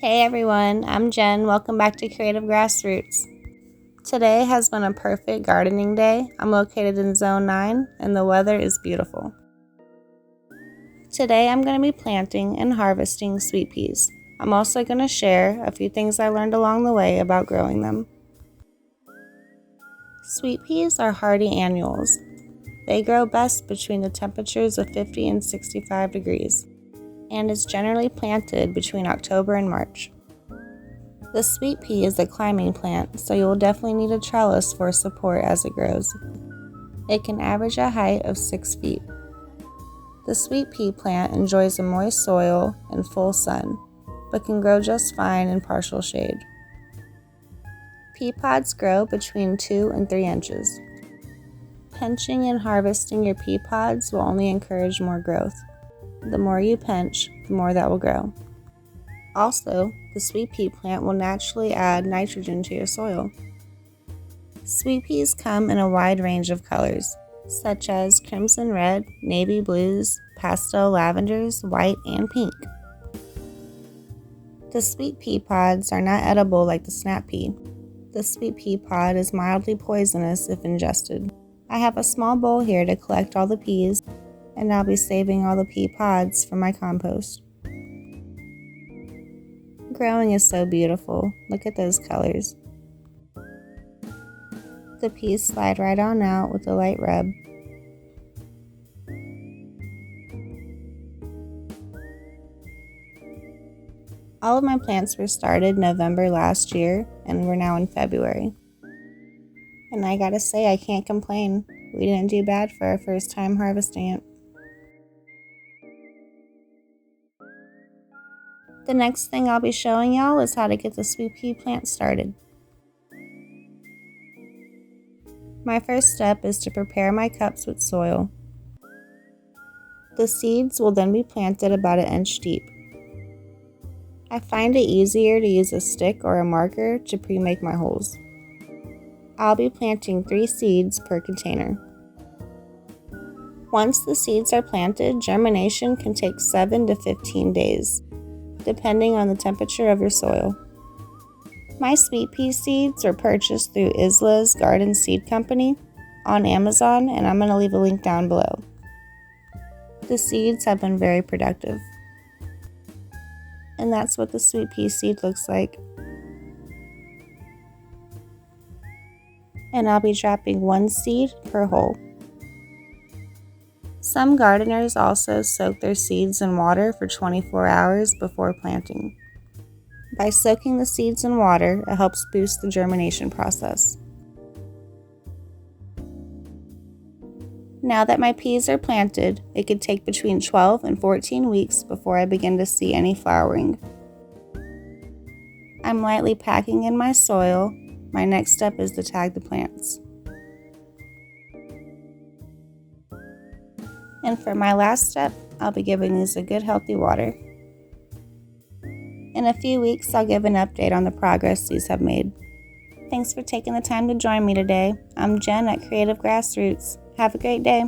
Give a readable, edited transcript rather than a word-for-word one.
Hey everyone, I'm Jen. Welcome back to Creative Grassroots. Today has been a perfect gardening day. I'm located in Zone 9 and the weather is beautiful. Today I'm going to be planting and harvesting sweet peas. I'm also going to share a few things I learned along the way about growing them. Sweet peas are hardy annuals. They grow best between the temperatures of 50 and 65 degrees and is generally planted between October and March. The sweet pea is a climbing plant, so you will definitely need a trellis for support as it grows. It can average a height of 6 feet. The sweet pea plant enjoys a moist soil and full sun, but can grow just fine in partial shade. Pea pods grow between 2 and 3 inches. Pinching and harvesting your pea pods will only encourage more growth. The more you pinch, the more that will grow. Also, the sweet pea plant will naturally add nitrogen to your soil. Sweet peas come in a wide range of colors, such as crimson red, navy blues, pastel lavenders, white, and pink. The sweet pea pods are not edible like the snap pea. The sweet pea pod is mildly poisonous if ingested. I have a small bowl here to collect all the peas, and I'll be saving all the pea pods for my compost. Growing is so beautiful. Look at those colors. The peas slide right on out with a light rub. All of my plants were started November last year, and we're now in February. And I gotta say, I can't complain. We didn't do bad for our first time harvesting it. The next thing I'll be showing y'all is how to get the sweet pea plant started. My first step is to prepare my cups with soil. The seeds will then be planted about 1 inch deep. I find it easier to use a stick or a marker to pre-make my holes. I'll be planting 3 seeds per container. Once the seeds are planted, germination can take 7 to 15 days, depending on the temperature of your soil. My sweet pea seeds were purchased through Isla's Garden Seed Company on Amazon, and I'm going to leave a link down below. The seeds have been very productive. And that's what the sweet pea seed looks like. And I'll be dropping 1 seed per hole. Some gardeners also soak their seeds in water for 24 hours before planting. By soaking the seeds in water, it helps boost the germination process. Now that my peas are planted, it could take between 12 and 14 weeks before I begin to see any flowering. I'm lightly packing in my soil. My next step is to tag the plants. And for my last step, I'll be giving these a good healthy water. In a few weeks, I'll give an update on the progress these have made. Thanks for taking the time to join me today. I'm Jen at Creative Grassroots. Have a great day.